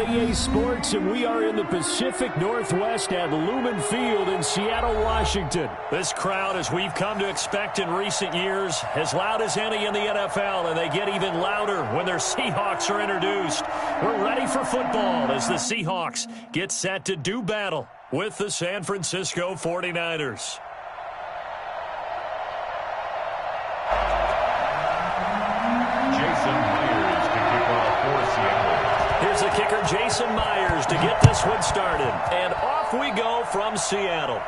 on EA Sports, and we are in the Pacific Northwest at Lumen Field in Seattle, Washington. This crowd, as we've come to expect in recent years, as loud as any in the NFL, and they get even louder when their Seahawks are introduced. We're ready for football as the Seahawks get set to do battle with the San Francisco 49ers. Here's the kicker, Jason Myers, to get this one started. And off we go from Seattle.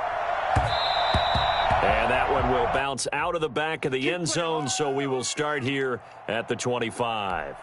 And that one will bounce out of the back of the end zone, so we will start here at the 25.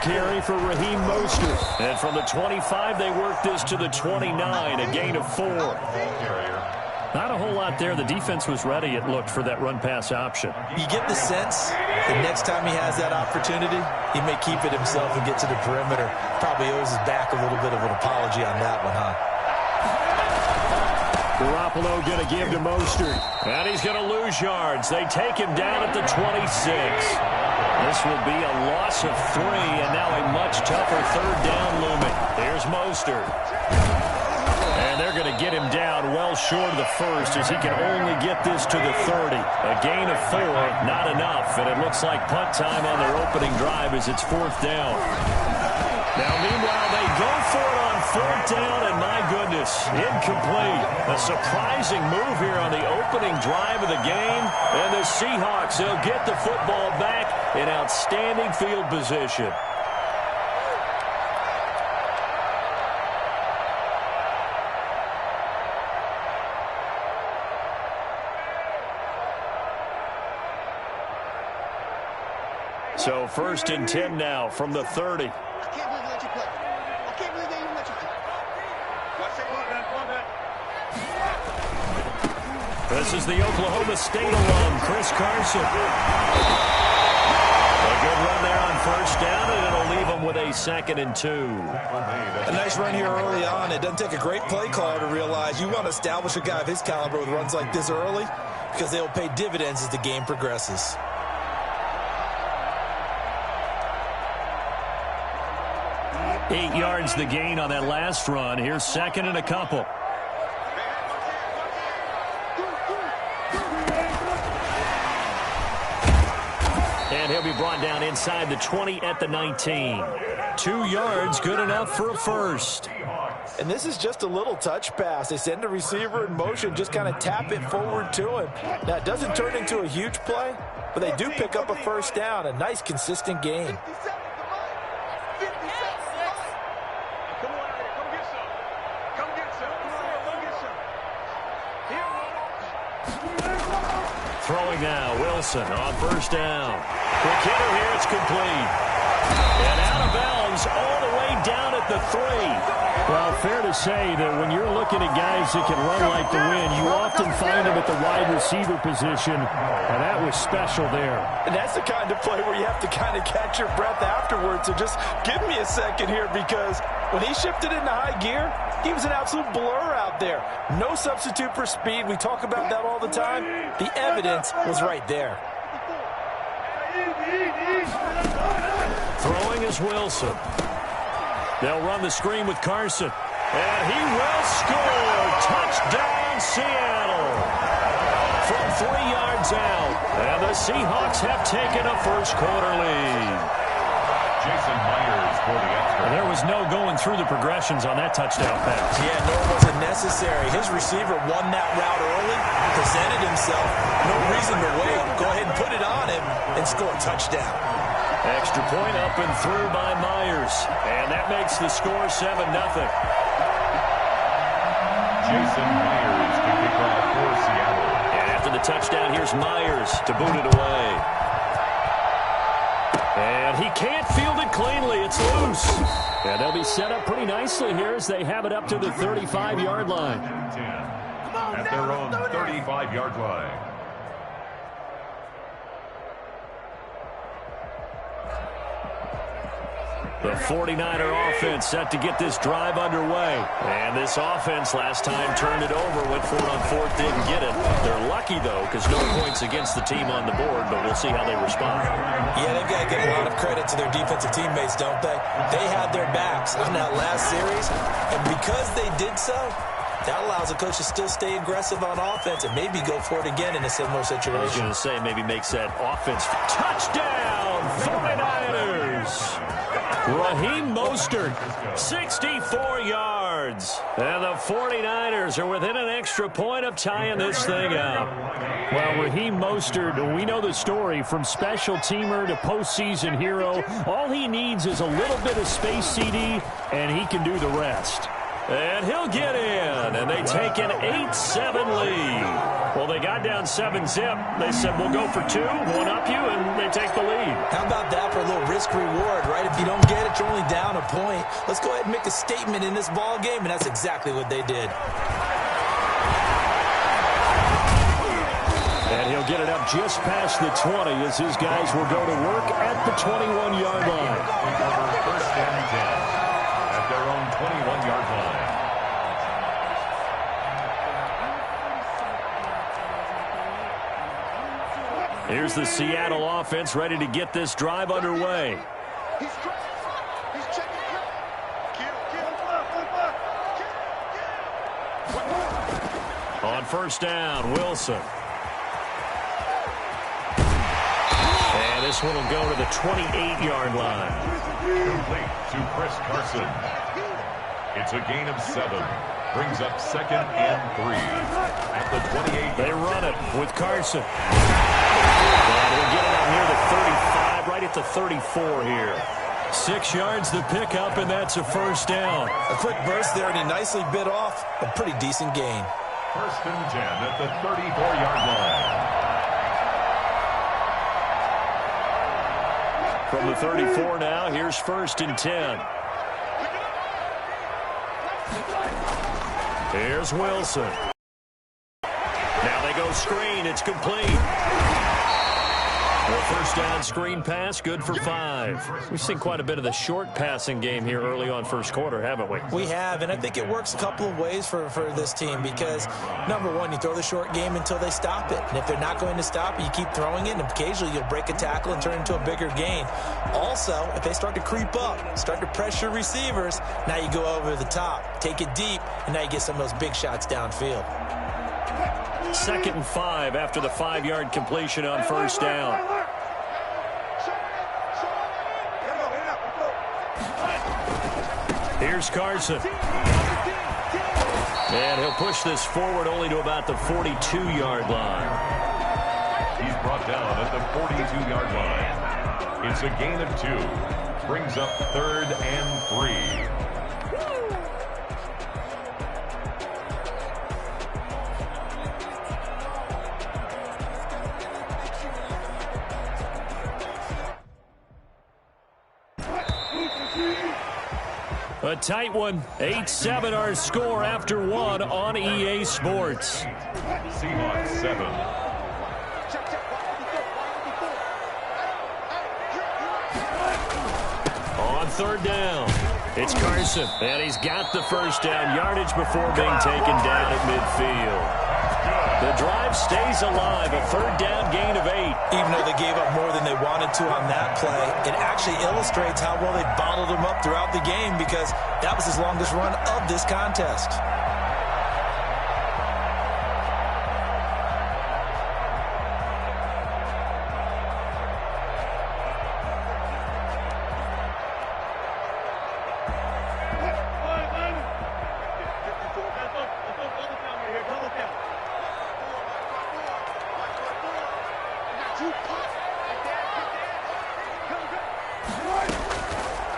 Carry for Raheem Mostert. And from the 25, they work this to the 29, a gain of 4. Not a whole lot there. The defense was ready, it looked, for that run-pass option. You get the sense the next time he has that opportunity, he may keep it himself and get to the perimeter. Probably owes his back a little bit of an apology on that one, huh? Garoppolo going to give to Mostert. And he's going to lose yards. They take him down at the 26. This will be a loss of 3, and now a much tougher third down looming. There's Mostert. And they're going to get him down well short of the first, as he can only get this to the 30. A gain of 4, not enough, and it looks like punt time on their opening drive as it's 4th down. Now, meanwhile, they go for it on 4th down, and my goodness, incomplete. A surprising move here on the opening drive of the game, and the Seahawks, they'll get the football back in outstanding field position. So 1st and 10 now from the 30. This is the Oklahoma State alum, Chris Carson. A good run there on 1st down, and it'll leave them with a 2nd and 2. A nice run here early on. It doesn't take a great play caller to realize you want to establish a guy of his caliber with runs like this early, because they will pay dividends as the game progresses. Eight yards the gain on that last run. Here's 2nd and a couple. And he'll be brought down inside the 20 at the 19. 2 yards, good enough for a first. And this is just a little touch pass. They send the receiver in motion, just kind of tap it forward to him. Now, it doesn't turn into a huge play, but they do pick up a 1st down. A nice, consistent gain. Throwing now, Wilson on 1st down. Quick hitter here, it's complete. And out of bounds all the way down at the 3. Well, fair to say that when you're looking at guys that can run like the wind, you often find them at the wide receiver position, and that was special there. And that's the kind of play where you have to kind of catch your breath afterwards. So just give me a second here, because when he shifted into high gear, he was an absolute blur out there. No substitute for speed. We talk about that all the time. The evidence was right there. Throwing is Wilson. They'll run the screen with Carson. And he will score. Touchdown, Seattle. From 3 yards out. And the Seahawks have taken a first-quarter lead. Jason Myers for the extra. There was no going through the progressions on that touchdown pass. Yeah, nor was it necessary. His receiver won that route early, presented himself. No reason to wait. Go ahead and put it on him and score a touchdown. Extra point up and through by Myers. And that makes the score 7-0. Jason Myers to kick off for Seattle. And after the touchdown, here's Myers to boot it away. And he can't field it cleanly. It's loose. And they'll be set up pretty nicely here as they have it up to the 35-yard line. At their own 35-yard line. The 49er offense set to get this drive underway. And this offense last time turned it over, went for it on fourth, didn't get it. They're lucky, though, because no points against the team on the board, but we'll see how they respond. Yeah, they've got to give a lot of credit to their defensive teammates, don't they? They had their backs on that last series, and because they did so, that allows the coach to still stay aggressive on offense and maybe go for it again in a similar situation. I was going to say, maybe makes that offense. Touchdown, 49ers! Raheem Mostert, 64 yards. And the 49ers are within an extra point of tying this thing up. Well, Raheem Mostert, we know the story from special teamer to postseason hero. All he needs is a little bit of space, CD, and he can do the rest. And he'll get in, and they take an 8-7 lead. Well, they got down 7-zip. They said, we'll go for two, one up you, and they take the lead. How about that for a little risk-reward, right? If you don't get it, you're only down a point. Let's go ahead and make a statement in this ball game, and that's exactly what they did. And he'll get it up just past the 20 as his guys will go to work at the 21-yard line. First and 10 at their own 21-yard line. Here's the Seattle offense ready to get this drive underway. On first down, Wilson. And this one will go to the 28-yard line. Complete to Chris Carson. It's a gain of 7. Brings up 2nd and 3 at the 28. They run it with Carson. And we'll get it out near the 35, right at the 34 here. 6 yards to pick up, and that's a first down. A quick burst there, and he nicely bit off a pretty decent gain. First and 10 at the 34-yard line. From the 34 now, here's first and 10. Here's Wilson. Now they go screen. It's complete. Well, first down screen pass, good for 5. We've seen quite a bit of the short passing game here early on first quarter, haven't we? We have, and I think it works a couple of ways for this team because, number one, you throw the short game until they stop it. And if they're not going to stop it, you keep throwing it, and occasionally you'll break a tackle and turn it into a bigger gain. Also, if they start to creep up, start to pressure receivers, now you go over the top, take it deep, and now you get some of those big shots downfield. 2nd and 5 after the 5-yard completion on first down. Here's Carson. And he'll push this forward only to about the 42-yard line. He's brought down at the 42-yard line. It's a gain of 2. Brings up 3rd and 3. A tight one. 8-7 our score after 1 on EA Sports. Seahawks 7. On third down, it's Carson. And he's got the first down yardage before being taken down at midfield. The drive stays alive, a third down gain of 8. Even though they gave up more than they wanted to on that play, it actually illustrates how well they bottled them up throughout the game because that was his longest run of this contest.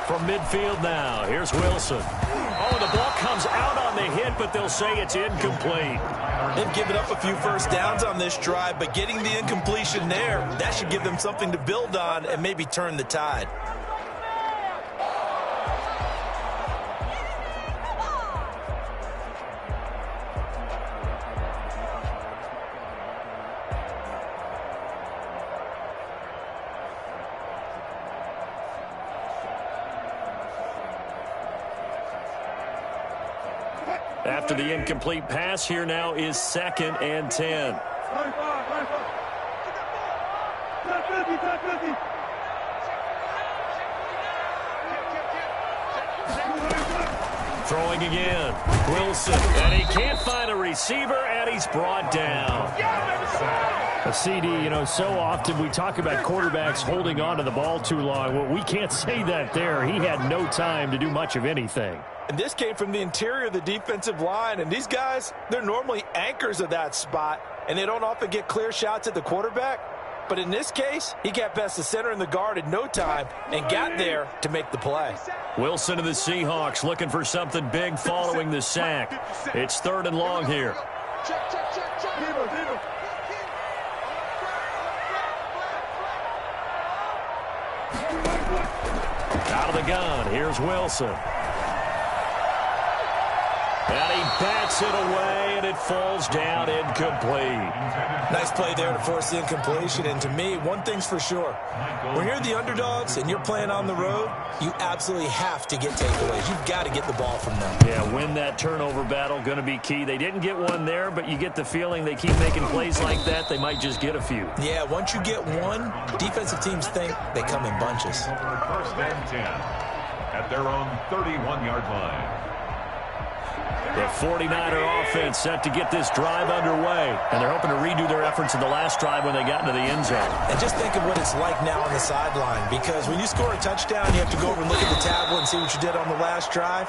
From midfield now, here's Wilson. Oh, the ball comes out on the hit, but they'll say it's incomplete. They've given up a few first downs on this drive, but getting the incompletion there, that should give them something to build on and maybe turn the tide. After the incomplete pass, here now is 2nd and 10. Throwing again. Wilson. And he can't find a receiver, and he's brought down. A CD, so often we talk about quarterbacks holding on to the ball too long. Well, we can't say that there. He had no time to do much of anything. And this came from the interior of the defensive line. And these guys, they're normally anchors of that spot, and they don't often get clear shots at the quarterback. But in this case, he got past the center and the guard in no time and got there to make the play. Wilson of the Seahawks looking for something big following the sack. It's 3rd and long here. Out of the gun, here's Wilson. And he bats it away, and it falls down incomplete. Nice play there to force the incompletion. And to me, one thing's for sure. When you're the underdogs and you're playing on the road, you absolutely have to get takeaways. You've got to get the ball from them. Yeah, win that turnover battle, going to be key. They didn't get one there, but you get the feeling they keep making plays like that, they might just get a few. Yeah, once you get one, defensive teams think they come in bunches. 1st and 10 at their own 31-yard line. The 49er offense set to get this drive underway, and they're hoping to redo their efforts in the last drive when they got into the end zone. And just think of what it's like now on the sideline, because when you score a touchdown, you have to go over and look at the tablet and see what you did on the last drive.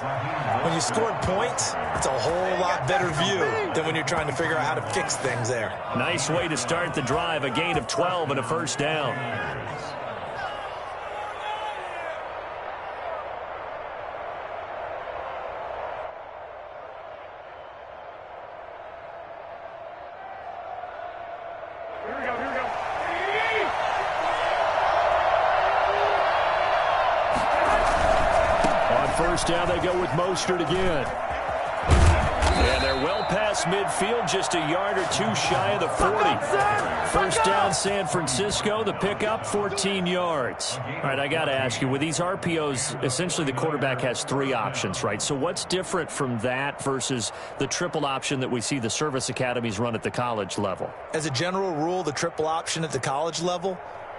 When you scored points, it's a whole lot better view than when you're trying to figure out how to fix things there. Nice way to start the drive, a gain of 12 and a 1st down. First down, they go with Mostert again. And they're well past midfield, just a yard or two shy of the 40. 1st down, San Francisco. The pickup, 14 yards. All right, I got to ask you, with these RPOs, essentially the quarterback has 3 options, right? So what's different from that versus the triple option that we see the service academies run at the college level? As a general rule, the triple option at the college level,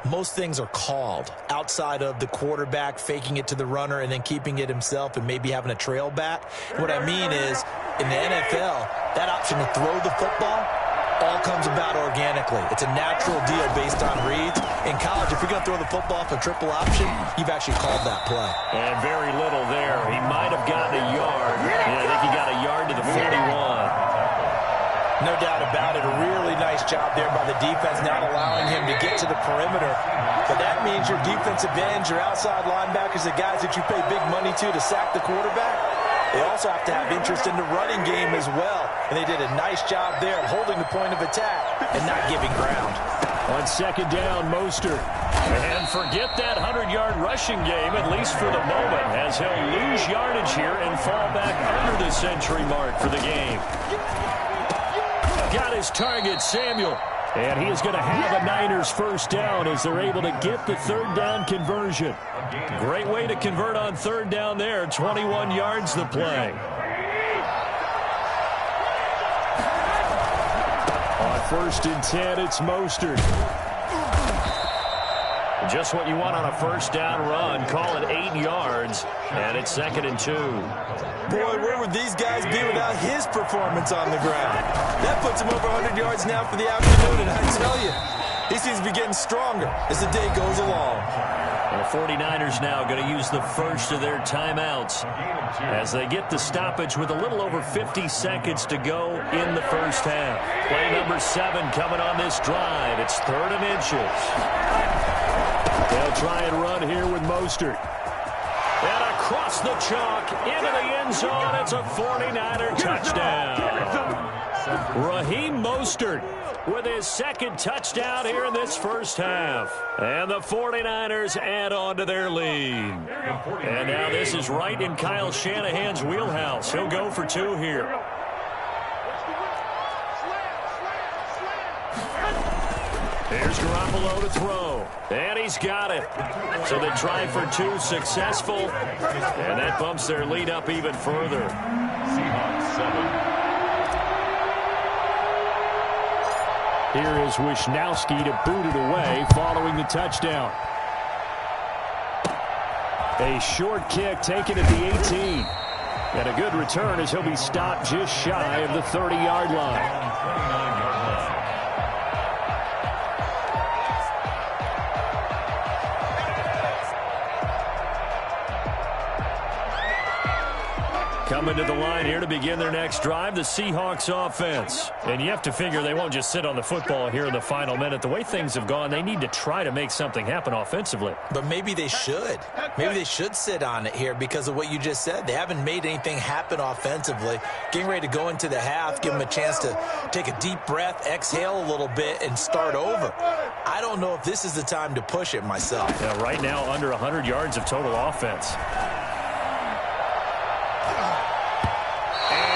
most things are called outside of the quarterback faking it to the runner and then keeping it himself and maybe having a trail back. What I mean is, in the NFL, that option to throw the football all comes about organically. It's a natural deal based on reads. In college, if you're going to throw the football off a triple option, you've actually called that play. And very little there. He might have gotten a yard. Yeah, I think he got a yard to the 41. No doubt about it. A really nice job there by the defense, not allowing him to get to the perimeter. But that means your defensive ends, your outside linebackers, the guys that you pay big money to sack the quarterback, they also have to have interest in the running game as well. And they did a nice job there of holding the point of attack and not giving ground. On 2nd down, Mostert. And forget that 100-yard rushing game, at least for the moment, as he'll lose yardage here and fall back under the century mark for the game. Got his target, Samuel. And he is going to have a Niners 1st down as they're able to get the 3rd down conversion. Great way to convert on 3rd down there. 21 yards the play. On 1st and 10, it's Mostert. Just what you want on a 1st down run. Call it 8 yards. And it's 2nd and 2. Boy, where would these guys be without his performance on the ground? That puts him over 100 yards now for the afternoon, and I tell you, he seems to be getting stronger as the day goes along. The 49ers now going to use the first of their timeouts as they get the stoppage with a little over 50 seconds to go in the 1st half. Play number 7 coming on this drive. It's 3rd and inches. They'll try and run here with Mostert. And across the chalk, into the end zone, it's a 49er touchdown. Raheem Mostert with his 2nd touchdown here in this 1st half. And the 49ers add on to their lead. And now this is right in Kyle Shanahan's wheelhouse. He'll go for 2 here. Here's Garoppolo to throw. And he's got it. So they try for 2, successful. And that bumps their lead up even further. Seahawks 7. Here is Wisnowski to boot it away following the touchdown. A short kick taken at the 18. And a good return as he'll be stopped just shy of the 30-yard line. Coming to the line here to begin their next drive, the Seahawks offense. And you have to figure they won't just sit on the football here in the final minute. The way things have gone, they need to try to make something happen offensively. But maybe they should. Maybe they should sit on it here because of what you just said. They haven't made anything happen offensively. Getting ready to go into the half, give them a chance to take a deep breath, exhale a little bit, and start over. I don't know if this is the time to push it myself. Yeah, right now, under 100 yards of total offense.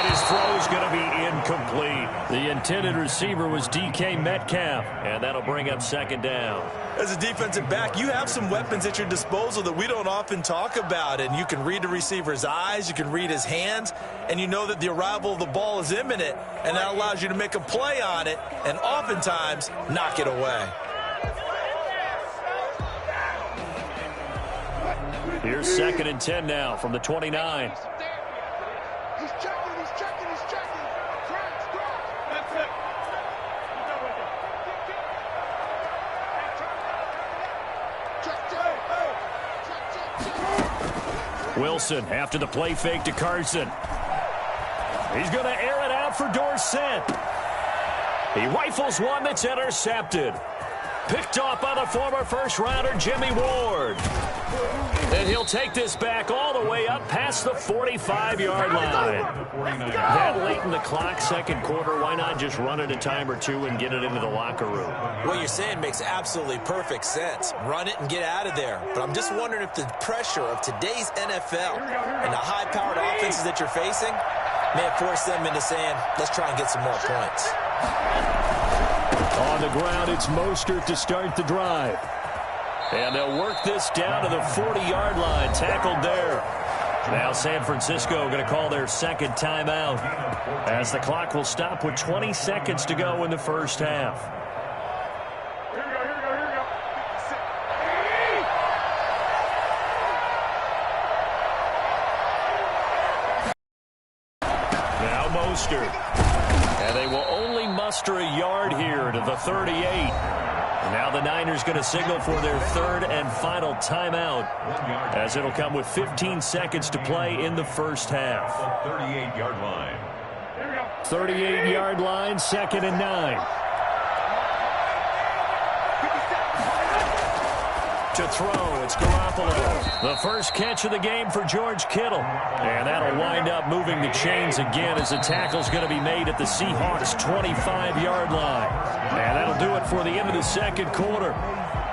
His throw is going to be incomplete. The intended receiver was DK Metcalf, and that'll bring up second down. As a defensive back, you have some weapons at your disposal that we don't often talk about, and you can read the receiver's eyes, you can read his hands, and you know that the arrival of the ball is imminent, and that allows you to make a play on it and oftentimes knock it away. Here's 2nd and 10 now from the 29. Wilson after the play fake to Carson. He's going to air it out for Dorsett. He rifles one that's intercepted. Picked off by the former first-rounder Jimmy Ward. And he'll take this back all the way up past the 45-yard line. That late in the clock, second quarter, why not just run it a time or two and get it into the locker room? What you're saying makes absolutely perfect sense. Run it and get out of there. But I'm just wondering if the pressure of today's NFL and the high-powered offenses that you're facing may have forced them into saying, let's try and get some more points. On the ground, it's Mostert to start the drive. And they'll work this down to the 40-yard line, tackled there. Now San Francisco going to call their second timeout as the clock will stop with 20 seconds to go in the first half. Now Mostert. And they will only muster a yard here to the 38. Now the Niners going to signal for their third and final timeout as it'll come with 15 seconds to play in the first half. 38-yard line. 38-yard line, 2nd and 9. To throw, it's Garoppolo. The first catch of the game for George Kittle. And that'll wind up moving the chains again as the tackle's going to be made at the Seahawks' 25-yard line. And that'll do it for the end of the second quarter.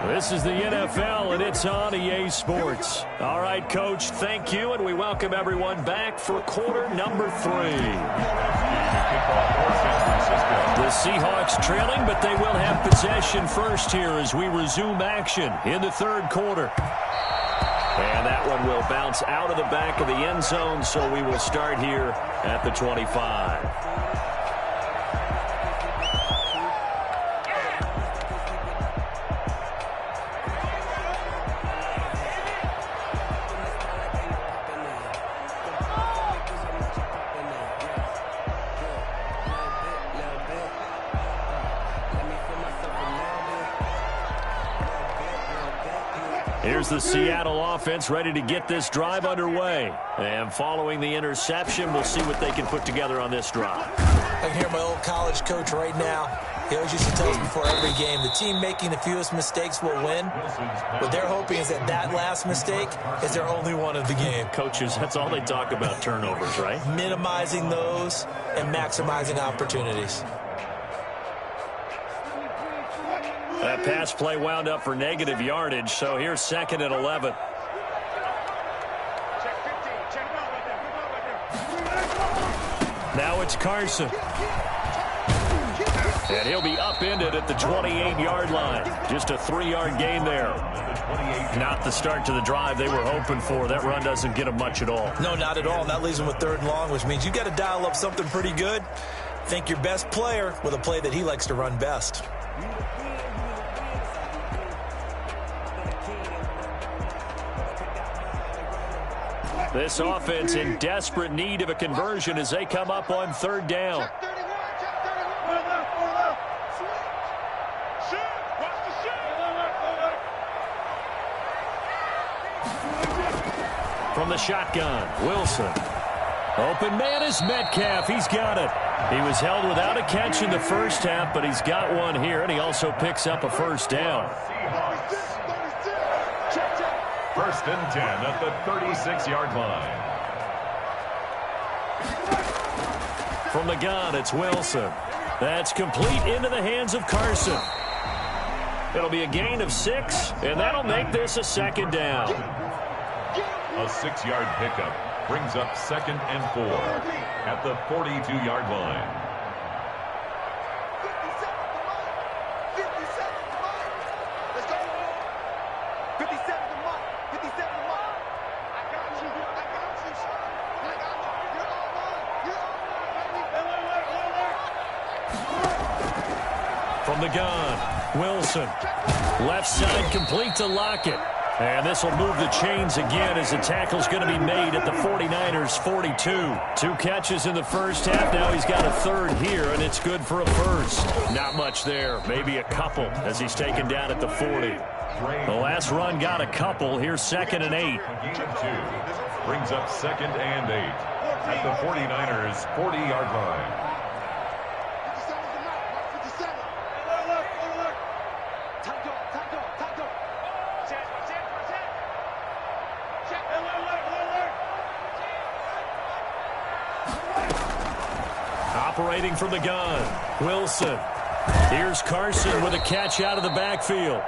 This is the NFL, and it's on EA Sports. All right, Coach, thank you, and we welcome everyone back for quarter number 3. The Seahawks trailing, but they will have possession first here as we resume action in the third quarter. And that one will bounce out of the back of the end zone, so we will start here at the 25. Here's the Seattle offense ready to get this drive underway. And following the interception, we'll see what they can put together on this drive. I can hear my old college coach right now. He always used to tell us before every game, the team making the fewest mistakes will win. What they're hoping is that that last mistake is their only one of the game. Coaches, that's all they talk about, turnovers, right? Minimizing those and maximizing opportunities. That pass play wound up for negative yardage, so here's 2nd and 11. Now it's Carson. And he'll be upended at the 28-yard line. Just a 3-yard gain there. Not the start to the drive they were hoping for. That run doesn't get them much at all. No, not at all. And that leaves them with 3rd and long, which means you got to dial up something pretty good. Think your best player with a play that he likes to run best. This offense in desperate need of a conversion as they come up on 3rd down. From the shotgun, Wilson. Open man is Metcalf. He's got it. He was held without a catch in the first half, but he's got one here, and he also picks up a 1st down. 1st and 10 at the 36-yard line. From the gun, it's Wilson. That's complete into the hands of Carson. It'll be a gain of 6, and that'll make this a 2nd down. A 6-yard pickup brings up 2nd and 4 at the 42-yard line. From the gun, Wilson. Left side complete to Lockett. And this will move the chains again as the tackle's going to be made at the 49ers' 42. 2 catches in the first half. Now he's got a 3rd here, and it's good for a 1st. Not much there. Maybe a couple as he's taken down at the 40. The last run got a couple. Here's 2nd and 8. Brings up 2nd and 8 at the 49ers' 40-yard line. Operating from the gun, Wilson. Here's Carson with a catch out of the backfield.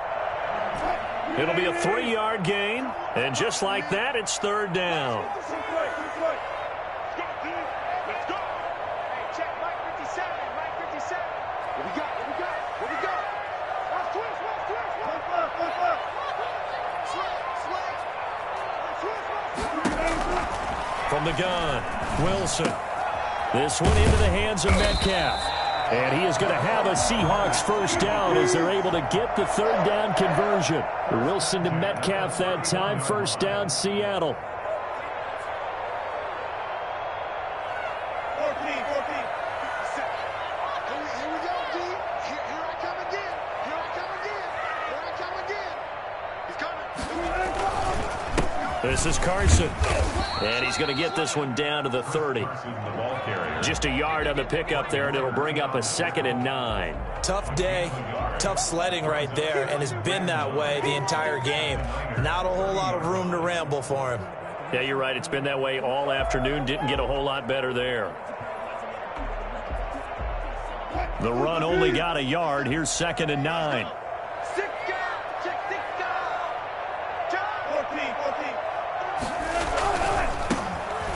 It'll be a 3-yard gain, and just like that, it's 3rd down. From the gun, Wilson. This one into the hands of Metcalf. And he is going to have a Seahawks 1st down as they're able to get the 3rd down conversion. Wilson to Metcalf that time. 1st down, Seattle. This is Carson. And he's going to get this one down to the 30. Just a yard on the pickup there, and it'll bring up a 2nd and 9. Tough day, tough sledding right there, and it's been that way the entire game. Not a whole lot of room to ramble for him. Yeah, you're right. It's been that way all afternoon. Didn't get a whole lot better there. The run only got a yard. Here's 2nd and 9.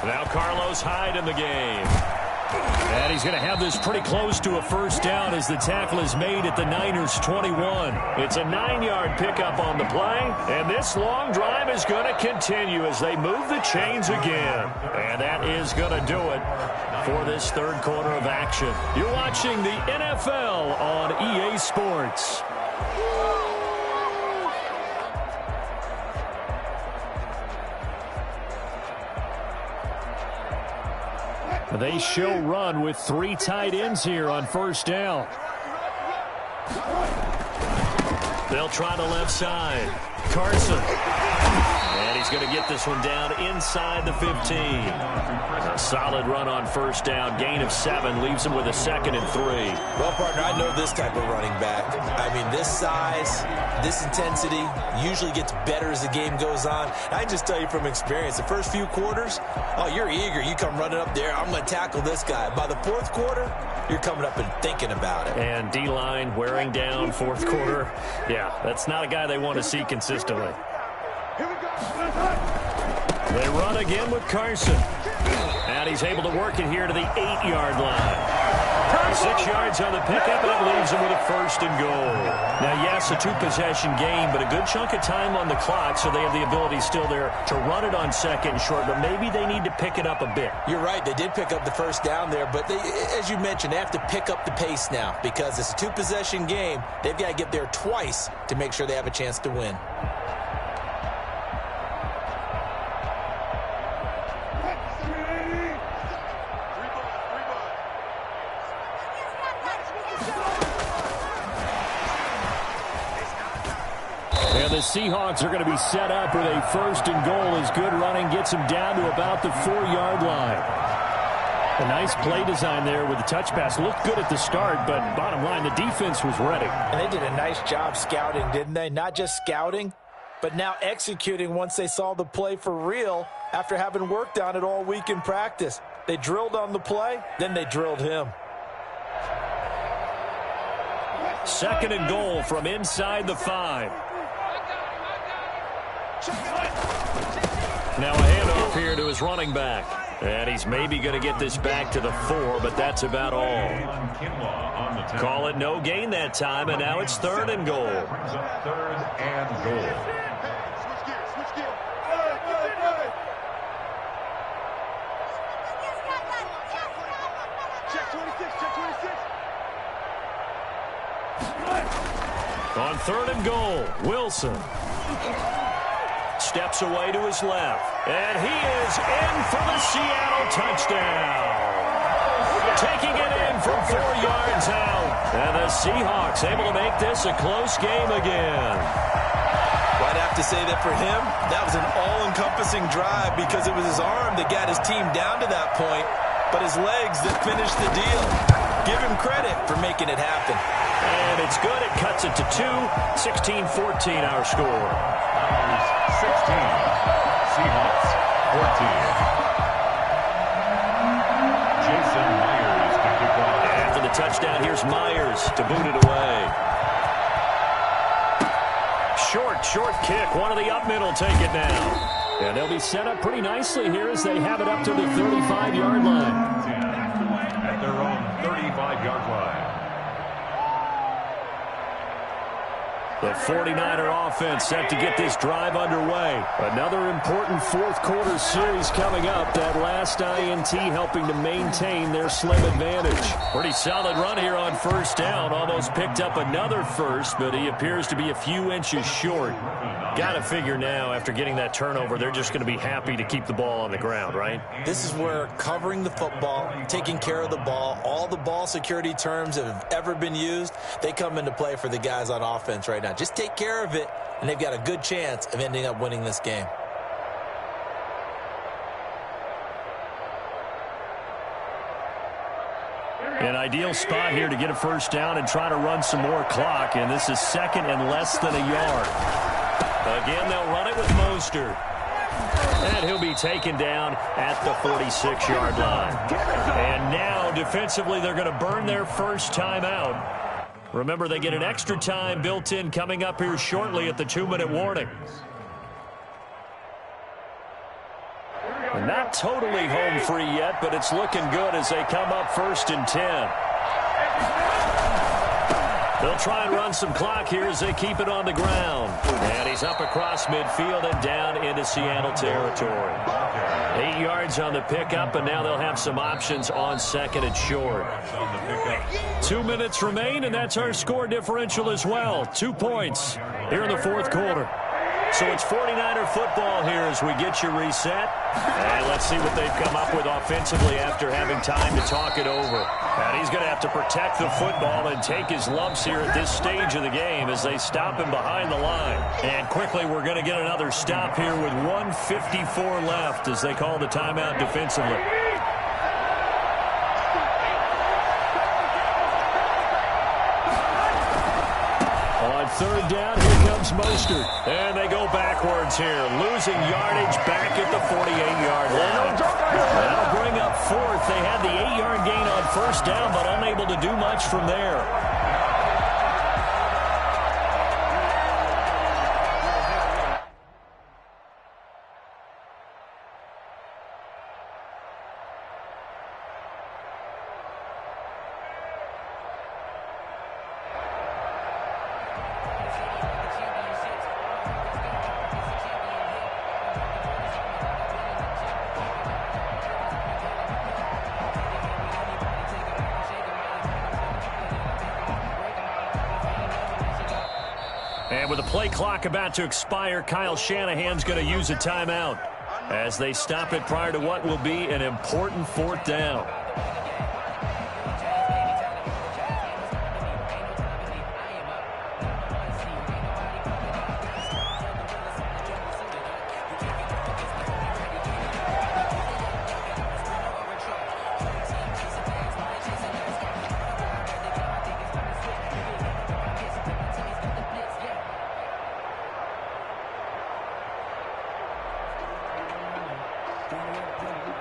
Now Carlos Hyde in the game. And he's going to have this pretty close to a 1st down as the tackle is made at the Niners' 21. It's a 9-yard pickup on the play, and this long drive is going to continue as they move the chains again. And that is going to do it for this 3rd quarter of action. You're watching the NFL on EA Sports. They show run with 3 tight ends here on 1st down. They'll try the left side. Carson. And he's going to get this one down inside the 15. A solid run on 1st down. Gain of 7 leaves him with a 2nd and 3. Well, partner, I know this type of running back. I mean, this size, this intensity usually gets better as the game goes on. I just tell you from experience, the first few quarters, oh, you're eager. You come running up there. I'm going to tackle this guy. By the 4th quarter, you're coming up and thinking about it. And D-line wearing down 4th quarter. Yeah, that's not a guy they want to see consistently. They run again with Carson. And he's able to work it here to the 8-yard line. 6 yards on the pickup, and it leaves them with a 1st and goal. Now, yes, a 2-possession game, but a good chunk of time on the clock, so they have the ability still there to run it on 2nd and short, but maybe they need to pick it up a bit. You're right. They did pick up the 1st down there, but they, as you mentioned, they have to pick up the pace now because it's a 2-possession game. They've got to get there twice to make sure they have a chance to win. And the Seahawks are going to be set up with a 1st and goal as good running gets them down to about the 4-yard line. A nice play design there with the touch pass. Looked good at the start, but bottom line, the defense was ready. And they did a nice job scouting, didn't they? Not just scouting, but now executing once they saw the play for real after having worked on it all week in practice. They drilled on the play, then they drilled him. 2nd and goal from inside the 5. Now a handoff here to his running back. And he's maybe going to get this back to the 4, but that's about all. Call it no gain that time, and now it's 3rd and goal. 3rd and goal. On 3rd and goal, Wilson steps away to his left, and he is in for the Seattle touchdown. Taking it in from 4 yards out, and the Seahawks able to make this a close game again. Well, I'd have to say that for him, that was an all-encompassing drive because it was his arm that got his team down to that point, but his legs that finished the deal. Give him credit for making it happen. And it's good. It cuts it to 2. 16-14 our score. 16. Seahawks 14. Jason Myers to kick off. After the touchdown, here's Myers to boot it away. Short kick. One of the up middle take it now. And they'll be set up pretty nicely here as they have it up to the 35-yard line. At their own 35-yard line. The 49er offense set to get this drive underway. Another important 4th quarter series coming up. That last INT helping to maintain their slim advantage. Pretty solid run here on 1st down. Almost picked up another 1st, but he appears to be a few inches short. Got to figure now, after getting that turnover, they're just going to be happy to keep the ball on the ground, right? This is where covering the football, taking care of the ball, all the ball security terms that have ever been used, they come into play for the guys on offense right now. Just take care of it, and they've got a good chance of ending up winning this game. An ideal spot here to get a 1st down and try to run some more clock, and this is 2nd and less than a yard. Again, they'll run it with Mostert. And he'll be taken down at the 46-yard line. And now, defensively, they're going to burn their 1st timeout. Remember, they get an extra time built in coming up here shortly at the 2-minute warning. And not totally home free yet, but it's looking good as they come up 1st and 10. They'll try and run some clock here as they keep it on the ground. And he's up across midfield and down into Seattle territory. 8 yards on the pickup, and now they'll have some options on 2nd and short. 2 minutes remain, and that's our score differential as well. 2 points here in the 4th quarter. So it's 49er football here as we get you reset. And let's see what they've come up with offensively after having time to talk it over. And he's going to have to protect the football and take his lumps here at this stage of the game as they stop him behind the line. And quickly, we're going to get another stop here with 1:54 left as they call the timeout defensively. On 3rd down, here comes Mostert. And they go backwards here, losing yardage back at the 48-yard line. That'll bring up 4th. They had the 8-yard gain on 1st down, but unable to do much from there. And with the play clock about to expire, Kyle Shanahan's going to use a timeout as they stop it prior to what will be an important fourth down.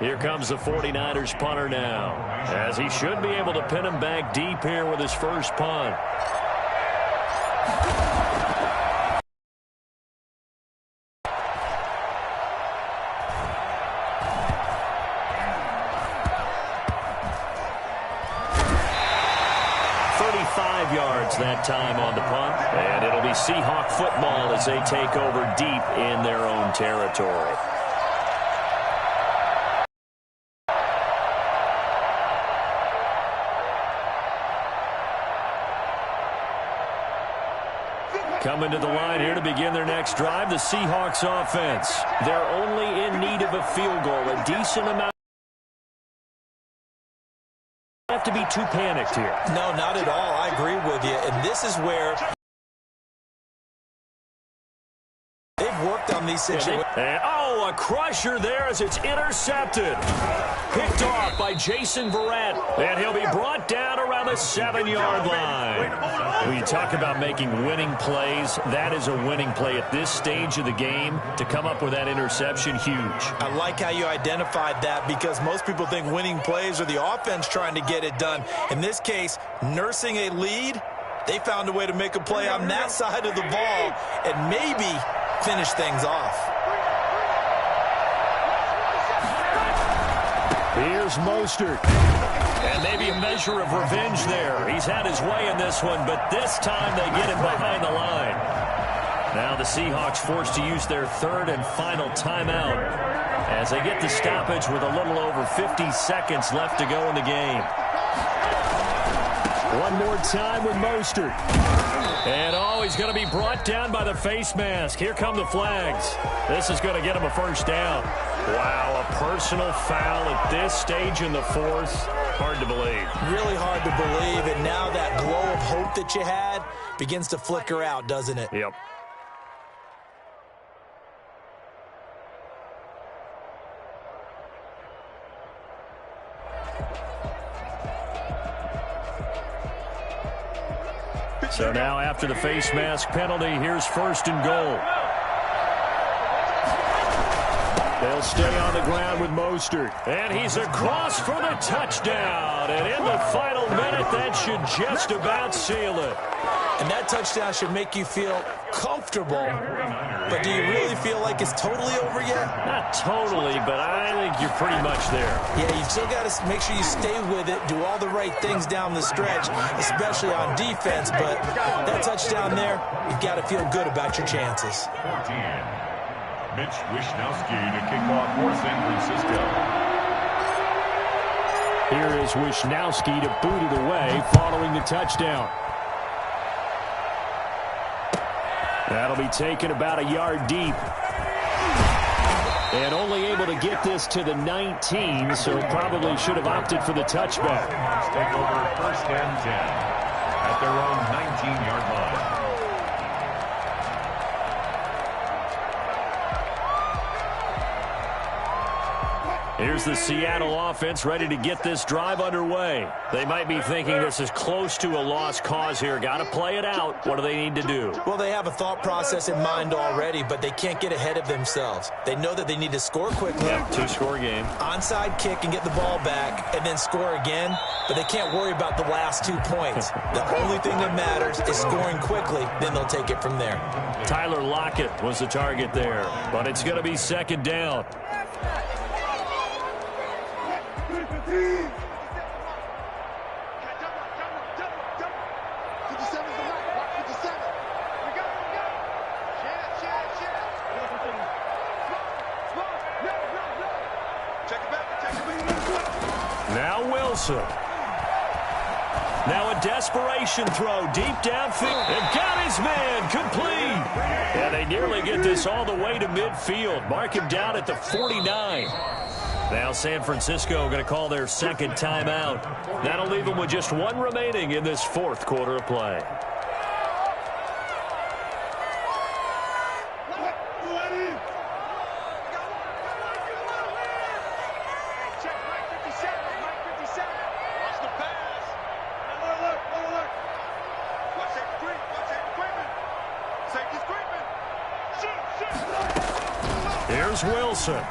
Here comes the 49ers punter now, as he should be able to pin him back deep here with his first punt. Yards that time on the punt, and it'll be Seahawk football as they take over deep in their own territory. Coming to the line here to begin their next drive, the Seahawks offense. They're only in need of a field goal, a decent amount. Have to be too panicked here. No, not at all. I agree with you. And this is where they've worked on these situations. A crusher there as it's intercepted. Picked off by Jason Verrett. And he'll be brought down around the 7-yard line. When you talk about making winning plays, that is a winning play at this stage of the game. To come up with that interception, huge. I like how you identified that, because most people think winning plays are the offense trying to get it done. In this case, nursing a lead, they found a way to make a play on that side of the ball and maybe finish things off. Here's Mostert. And maybe a measure of revenge there. He's had his way in this one, but this time they get him behind the line. Now the Seahawks forced to use their third and final timeout as they get the stoppage with a little over 50 seconds left to go in the game. One more time with Mostert. And he's going to be brought down by the face mask. Here come the flags. This is going to get him a first down. Wow, a personal foul at this stage in the fourth. Hard to believe. Really hard to believe, and now that glow of hope that you had begins to flicker out, doesn't it? Yep. So now after the face mask penalty, here's first and goal. They'll stay on the ground with Mostert. And he's across for the touchdown. And in the final minute, that should just about seal it. And that touchdown should make you feel comfortable. But do you really feel like it's totally over yet? Not totally, but I think you're pretty much there. Yeah, you've still got to make sure you stay with it, do all the right things down the stretch, especially on defense. But that touchdown there, you've got to feel good about your chances. Mitch Wishnowsky to kick off for San Francisco. Here is Wishnowsky to boot it away following the touchdown. That'll be taken about a yard deep. And only able to get this to the 19, so probably should have opted for the touchback. Take over first and 10 at their own 19-yard line. Here's the Seattle offense ready to get this drive underway. They might be thinking this is close to a lost cause here. Got to play it out. What do they need to do? Well, they have a thought process in mind already, but they can't get ahead of themselves. They know that they need to score quickly. Yeah, two-score game. Onside kick and get the ball back and then score again, but they can't worry about the last 2 points. The only thing that matters is scoring quickly, then they'll take it from there. Tyler Lockett was the target there, but it's going to be second down. Now Wilson. Now a desperation throw deep downfield. And got his man complete. And they nearly get this all the way to midfield. Mark him down at the 49. Now San Francisco going to call their second timeout. That'll leave them with just one remaining in this fourth quarter of play. Here's Wilson.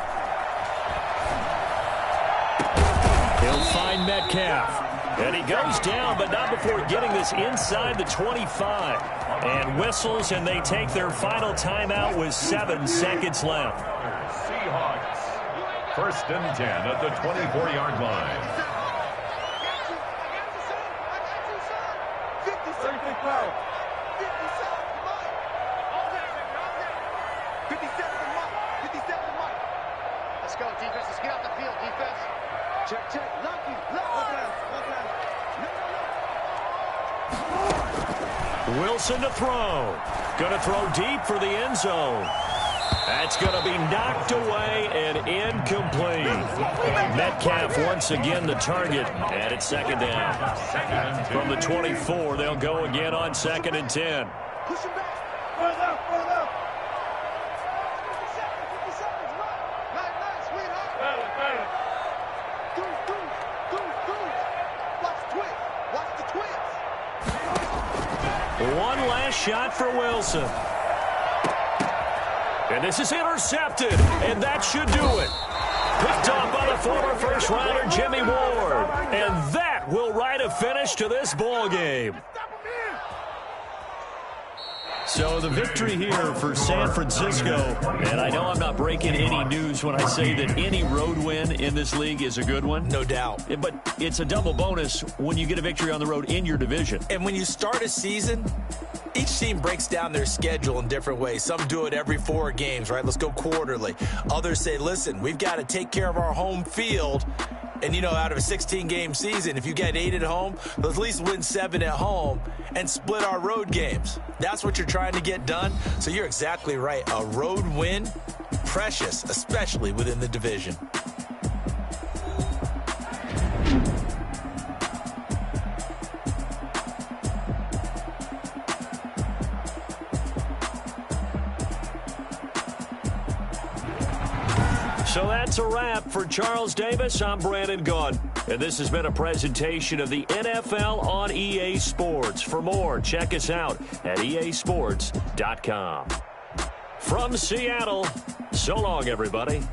He'll find Metcalf. And he goes down, but not before getting this inside the 25. And whistles, and they take their final timeout with 7 seconds left. Seahawks. 1st and 10 at the 24-yard line. Wilson to throw. Going to throw deep for the end zone. That's going to be knocked away and incomplete. Metcalf once again the target, and it's second down. From the 24, they'll go again on 2nd and 10. One last shot for Wilson. And this is intercepted, and that should do it. Picked off by the former first-rounder Jimmy Ward. And that will write a finish to this ball game. So the victory here for San Francisco, and I know I'm not breaking any news when I say that any road win in this league is a good one. No doubt. But it's a double bonus when you get a victory on the road in your division. And when you start a season, each team breaks down their schedule in different ways. Some do it every 4 games, right? Let's go quarterly. Others say, listen, we've got to take care of our home field. And, you know, out of a 16-game season, if you get 8 at home, let's at least win 7 at home and split our road games. That's what you're trying to get done. So you're exactly right. A road win, precious, especially within the division. So that's a wrap for Charles Davis. I'm Brandon Gunn. And this has been a presentation of the NFL on EA Sports. For more, check us out at easports.com. From Seattle, so long, everybody.